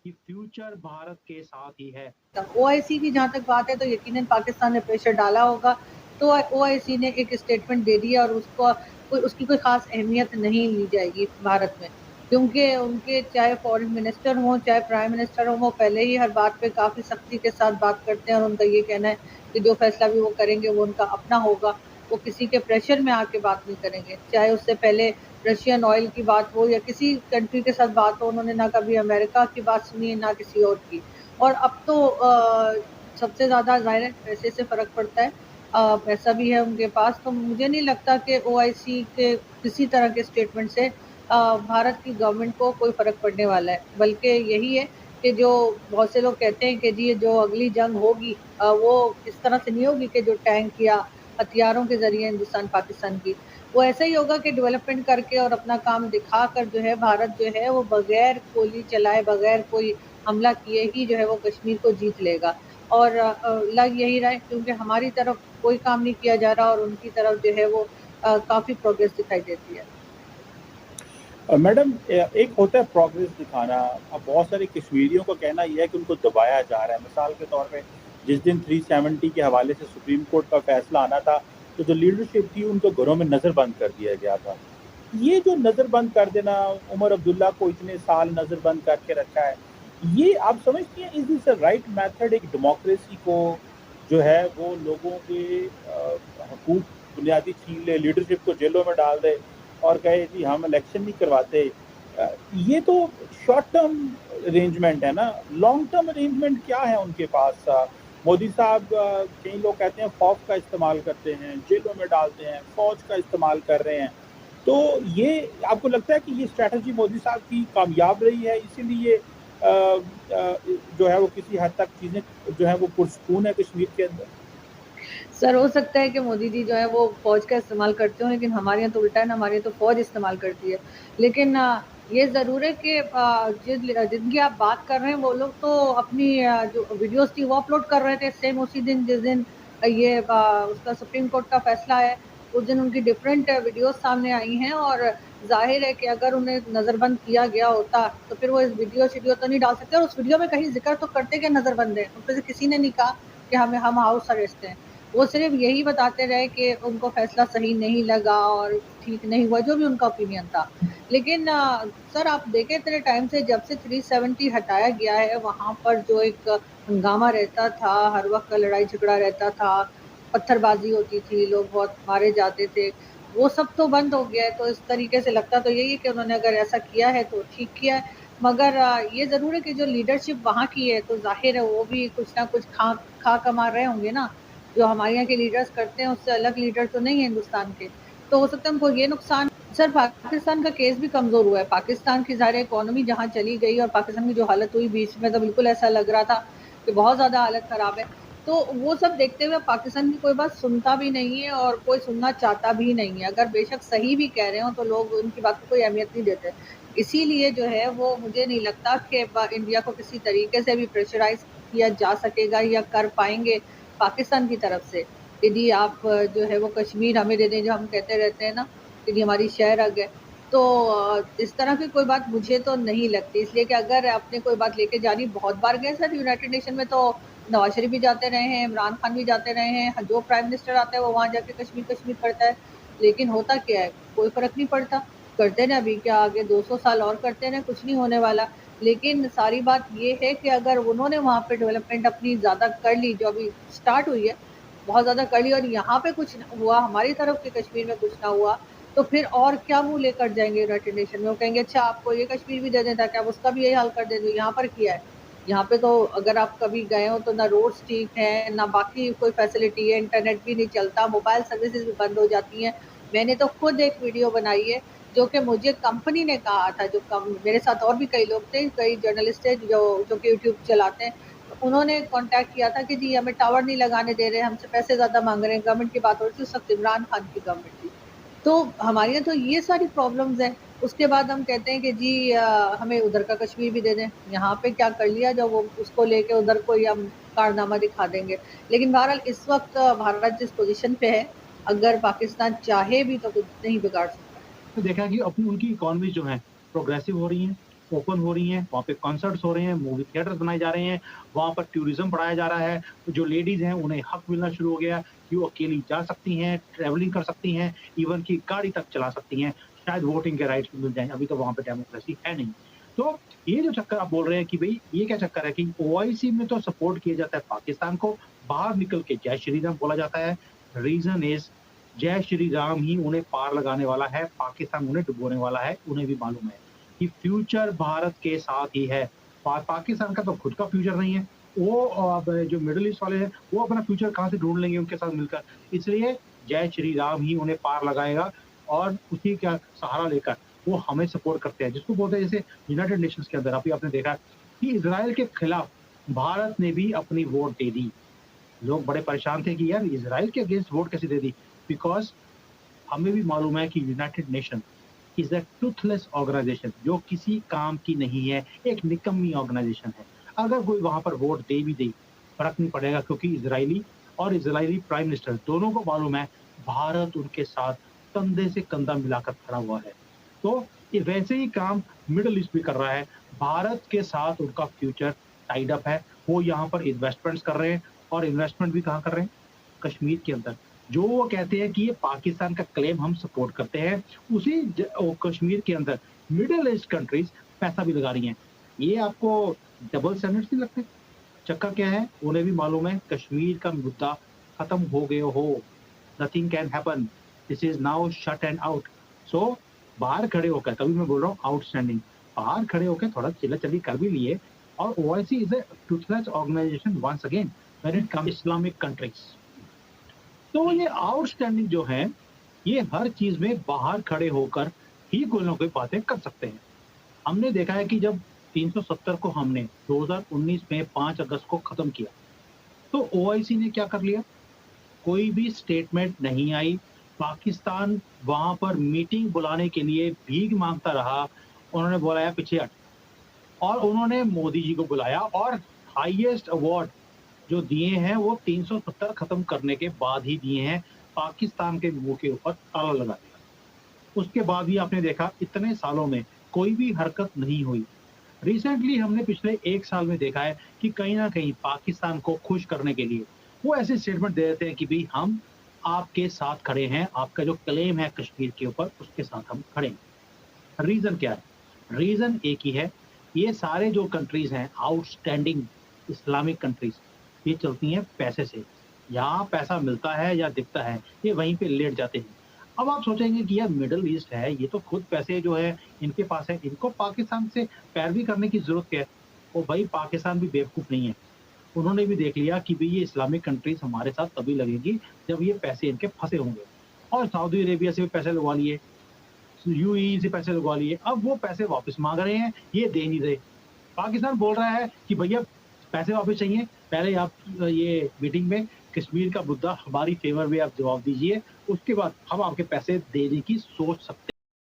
कि फ्यूचर भारत के साथ ही है। ओआईसी की जहाँ तक बात है तो यकीनन पाकिस्तान ने प्रेशर डाला होगा, तो ओआईसी ने एक स्टेटमेंट दे दिया और उसकी कोई खास अहमियत नहीं ली जाएगी भारत में, क्योंकि उनके चाहे फॉरेन मिनिस्टर हों चाहे प्राइम मिनिस्टर हों, वो पहले ही हर बात पे काफ़ी सख्ती के साथ बात करते हैं और उनका ये कहना है कि जो फैसला भी वो करेंगे वो उनका अपना होगा, वो किसी के प्रेशर में आके बात नहीं करेंगे। चाहे उससे पहले रशियन ऑयल की बात हो या किसी कंट्री के साथ बात हो, उन्होंने ना कभी अमेरिका की बात सुनी है ना किसी और की। और अब तो सबसे ज़्यादा ज़ाहिर है पैसे से फ़र्क पड़ता है, पैसा भी है उनके पास, तो मुझे नहीं लगता कि ओआईसी के किसी तरह के स्टेटमेंट से भारत की गवर्नमेंट को कोई फ़र्क पड़ने वाला है। बल्कि यही है कि जो बहुत से लोग कहते हैं कि जी जो अगली जंग होगी वो इस तरह से नहीं होगी कि जो टैंक या हथियारों के ज़रिए हिंदुस्तान पाकिस्तान की, वो ऐसा ही होगा कि डेवलपमेंट करके और अपना काम दिखाकर जो है भारत जो है वो बगैर गोली चलाए, बगैर कोई हमला किए ही जो है वो कश्मीर को जीत लेगा। और लग यही रहा है क्योंकि हमारी तरफ कोई काम नहीं किया जा रहा और उनकी तरफ जो है वो काफ़ी प्रोग्रेस दिखाई देती है। मैडम, एक होता है प्रोग्रेस दिखाना। अब बहुत सारे कश्मीरियों का कहना यह है कि उनको दबाया जा रहा है। मिसाल के तौर पे जिस दिन 370 के हवाले से सुप्रीम कोर्ट का फैसला आना था, तो जो लीडरशिप थी उनको घरों में नज़रबंद कर दिया गया था। ये जो नज़रबंद कर देना, उमर अब्दुल्ला को इतने साल नज़रबंद करके रखा है, ये आप समझती हैं is this a right method एक डेमोक्रेसी को जो है वो लोगों के हकूक बुनियादी छीन ले, लीडरशिप को जेलों में डाल दे और कहे जी हम इलेक्शन नहीं करवाते? ये तो शॉर्ट टर्म अरेंजमेंट है ना। लॉन्ग टर्म अरेंजमेंट क्या है उनके पास? मोदी साहब, कई लोग कहते हैं खौफ का इस्तेमाल करते हैं, जेलों में डालते हैं, फौज का इस्तेमाल कर रहे हैं। तो ये आपको लगता है कि ये स्ट्रैटेजी मोदी साहब की कामयाब रही है, इसीलिए जो है वो किसी हद तक चीज़ें जो है वो पुरसकून है कश्मीर के अंदर? सर हो सकता है कि मोदी जी जो है वो फ़ौज का इस्तेमाल करते हों, लेकिन हमारे यहाँ तो उल्टा है ना, हमारे यहाँ तो फ़ौज इस्तेमाल करती है। लेकिन ये ज़रूर है कि जिनकी आप बात कर रहे हैं वो लोग तो अपनी जो वीडियोज़ थी वो अपलोड कर रहे थे सेम उसी दिन जिस दिन ये उसका सुप्रीम कोर्ट का फैसला है, उस दिन उनकी डिफरेंट वीडियोज़ सामने आई हैं और ज़ाहिर है कि अगर उन्हें नज़रबंद किया गया होता, तो फिर वो इस वीडियो तो नहीं डाल सकते और उस वीडियो में कहीं ज़िक्र तो करते कि नज़रबंद है। उसमें से किसी ने नहीं कहा कि हम हाउस अरेस्ट हैं। वो सिर्फ यही बताते रहे कि उनको फैसला सही नहीं लगा और ठीक नहीं हुआ, जो भी उनका ओपिनियन था। लेकिन सर आप देखें इतने टाइम से जब से 370 हटाया गया है, वहाँ पर जो एक हंगामा रहता था, हर वक्त लड़ाई झगड़ा रहता था, पत्थरबाजी होती थी, लोग बहुत मारे जाते थे, वो सब तो बंद हो गया है। तो इस तरीके से लगता तो यही है कि उन्होंने अगर ऐसा किया है तो ठीक किया है, मगर ये ज़रूर है कि जो लीडरशिप वहाँ की है तो ज़ाहिर है वो भी कुछ ना कुछ खा कमा रहे होंगे ना। जो हमारे यहाँ के लीडर्स करते हैं उससे अलग लीडर तो नहीं है हिंदुस्तान के, तो हो सकता है उनको ये नुकसान। सर पाकिस्तान का केस भी कमज़ोर हुआ है, पाकिस्तान की ज़ाहिर इकोनॉमी जहाँ चली गई और पाकिस्तान की जो हालत हुई बीच में, तो बिल्कुल ऐसा लग रहा था कि बहुत ज़्यादा हालत ख़राब है। तो वो सब देखते हुए पाकिस्तान की कोई बात सुनता भी नहीं है और कोई सुनना चाहता भी नहीं है। अगर बेशक सही भी कह रहे हो तो लोग उनकी बात को कोई अहमियत नहीं देते। इसीलिए जो है वो मुझे नहीं लगता कि इंडिया को किसी तरीके से भी प्रेशराइज़ किया जा सकेगा या कर पाएँगे पाकिस्तान की तरफ से। यदि आप जो है वो कश्मीर हमें दे दें, जो हम कहते रहते हैं ना कि ये हमारी शह-रग है, तो इस तरह की कोई बात मुझे तो नहीं लगती। इसलिए कि अगर आपने कोई बात लेके जानी, बहुत बार गए सर यूनाइटेड नेशन में, तो नवाज़ शरीफ भी जाते रहे हैं, इमरान खान भी जाते रहे हैं, जो प्राइम मिनिस्टर आता है वो वहाँ जाके कश्मीर, कश्मीर करता है। लेकिन होता क्या है, कोई फ़र्क नहीं पड़ता। करते रहें, अभी क्या आगे 200 साल और करते रहें, कुछ नहीं होने वाला। लेकिन सारी बात ये है कि अगर उन्होंने वहाँ पे डेवलपमेंट अपनी ज़्यादा कर ली, जो अभी स्टार्ट हुई है, बहुत ज़्यादा कर ली और यहाँ पे कुछ ना हुआ, हमारी तरफ के कश्मीर में कुछ ना हुआ, तो फिर और क्या मुँह लेकर जाएँगे यूनाइटेड नेशन में? वो कहेंगे अच्छा आपको ये कश्मीर भी दे दें ताकि आप उसका भी यही हाल कर दें जो यहाँ पर किया है। यहाँ पे तो अगर आप कभी गए हो तो ना रोड्स ठीक है, ना बाकी कोई फैसिलिटी है, इंटरनेट भी नहीं चलता, मोबाइल सर्विसेज़ भी बंद हो जाती हैं। मैंने तो खुद एक वीडियो बनाई है जो कि मुझे कंपनी ने कहा था, जो कम मेरे साथ और भी कई लोग थे, कई जर्नलिस्ट थे जो कि यूट्यूब चलाते हैं। तो उन्होंने कॉन्टैक्ट किया था कि जी हमें टावर नहीं लगाने दे रहे, हमसे पैसे ज़्यादा माँग रहे हैं, गवर्नमेंट की बात हो रही थी, उस वक़्त इमरान खान की गवर्नमेंट थी। तो हमारे यहाँ तो ये सारी प्रॉब्लम्स हैं। उसके बाद हम कहते हैं कि जी हमें उधर का कश्मीर भी दे दें, यहाँ पे क्या कर लिया जो वो उसको लेके उधर कोई हम कारनामा दिखा देंगे। लेकिन बहरहाल इस वक़्त भारत जिस पोज़ीशन पे है, अगर पाकिस्तान चाहे भी तो कुछ नहीं बिगाड़ सकता। तो देखा कि अपनी उनकी इकोनॉमी जो है प्रोग्रेसिव हो रही है, ओपन हो रही हैं, वहाँ पे कॉन्सर्ट्स हो रहे हैं, मूवी थिएटर्स बनाए जा रहे हैं, वहाँ पर टूरिज़्म बढ़ाया जा रहा है। जो लेडीज़ हैं उन्हें हक मिलना शुरू हो गया कि वो अकेली जा सकती हैं, ट्रैवलिंग कर सकती हैं, इवन कि गाड़ी तक चला सकती हैं, शायद वोटिंग के राइट्स भी मिल जाएँ, अभी तो वहाँ पे डेमोक्रेसी है नहीं। तो ये जो चक्कर आप बोल रहे हैं कि भई ये क्या चक्कर है कि ओआईसी में तो सपोर्ट किया जाता है पाकिस्तान को, बाहर निकल के जय श्री राम बोला जाता है। रीज़न इज़ जय श्री राम ही उन्हें पार लगाने वाला है, पाकिस्तान उन्हें डुबोने वाला है, उन्हें भी मालूम है कि फ्यूचर भारत के साथ ही है। पाकिस्तान का तो खुद का फ्यूचर नहीं है। वो जो मिडल ईस्ट वाले हैं, वो अपना फ्यूचर कहाँ से ढूँढ लेंगे उनके साथ मिलकर। इसलिए जय श्री राम ही उन्हें पार लगाएगा और उसी का सहारा लेकर वो हमें सपोर्ट करते हैं। जिसको बोलते हैं जैसे यूनाइटेड नेशंस के अंदर अभी आपने देखा कि इज़राइल के खिलाफ भारत ने भी अपनी वोट दे दी। लोग बड़े परेशान थे कि यार इज़राइल के अगेंस्ट वोट कैसे दे दी? बिकॉज़ हमें भी मालूम है कि United Nation is a toothless organisation जो किसी काम की नहीं है, एक निकम्मी ऑर्गेनाइजेशन है। अगर कोई वहाँ पर वोट दे भी दे, फ़र्क नहीं पड़ेगा क्योंकि इज़राइली प्राइम मिनिस्टर दोनों को मालूम है, भारत उनके साथ कंधे से कंधा मिलाकर खड़ा हुआ है। तो ये वैसे ही काम मिडल ईस्ट भी कर रहा है। भारत के साथ उनका फ्यूचर टाइड अप है। वो यहाँ पर इन्वेस्टमेंट्स कर रहे हैं और इन्वेस्टमेंट भी कहाँ कर रहे हैं? कश्मीर के अंदर। जो वो कहते हैं कि ये पाकिस्तान का क्लेम हम सपोर्ट करते हैं, उसी कश्मीर के अंदर मिडल ईस्ट कंट्रीज़ पैसा भी लगा रही हैं। ये आपको डबल स्टैंडर्ड्स नहीं लगते? चक्कर क्या है? उन्हें भी मालूम है कश्मीर का मुद्दा खत्म हो गए हो, nothing can happen, this is now shut and out. So बाहर खड़े होकर तभी मैं बोल रहा हूँ आउटस्टैंडिंग, बाहर खड़े होकर थोड़ा चिल्ला-चिल्ली कर भी लिए और OIC is a Toothless organisation once again when it comes Islamic countries. तो ये आउटस्टैंडिंग जो है, ये हर चीज़ में बाहर खड़े होकर ही कोई ना कोई बातें कर सकते हैं। हमने देखा है कि जब 370 को हमने 2019 में 5 अगस्त को खत्म किया, तो ओआईसी ने क्या कर लिया? कोई भी स्टेटमेंट नहीं आई। पाकिस्तान वहाँ पर मीटिंग बुलाने के लिए भीख माँगता रहा। उन्होंने बुलाया पीछे हट और उन्होंने मोदी जी को बुलाया और हाईएस्ट अवार्ड जो दिए हैं वो 370 खत्म करने के बाद ही दिए हैं। पाकिस्तान के मुँह के ऊपर ताला लगा दिया। उसके बाद भी आपने देखा इतने सालों में कोई भी हरकत नहीं हुई। रिसेंटली हमने पिछले 1 साल में देखा है कि कहीं न कहीं पाकिस्तान को खुश करने के लिए वो ऐसे स्टेटमेंट दे देते हैं कि भई हम आपके साथ खड़े हैं, आपका जो क्लेम है कश्मीर के ऊपर उसके साथ हम खड़े हैं। रीज़न क्या है? रीज़न एक ही है, ये सारे जो कंट्रीज़ हैं आउटस्टैंडिंग इस्लामिक कंट्रीज़, ये चलती हैं पैसे से। यहाँ पैसा मिलता है या दिखता है, ये वहीं पे लेट जाते हैं। अब आप सोचेंगे कि यार मिडल ईस्ट है, ये तो खुद पैसे जो है इनके पास है, इनको पाकिस्तान से पैरवी करने की ज़रूरत क्या है? ओ भाई पाकिस्तान भी बेवकूफ़ नहीं है। उन्होंने भी देख लिया कि भई ये इस्लामिक कंट्रीज़ हमारे साथ तभी लगेंगी जब ये पैसे इनके फँसे होंगे और सऊदी अरेबिया से भी पैसे लगवा लिए। यूएई से पैसे लगवा लिए, अब वो पैसे वापस माँग रहे हैं, ये दे नहीं रहे। पाकिस्तान बोल रहा है कि भैया पैसे वापस चाहिए, पहले आप ये मीटिंग में कश्मीर का मुद्दा हमारी फ़ेवर में आप जवाब दीजिए, उसके बाद हम आपके पैसे देने की सोच सकते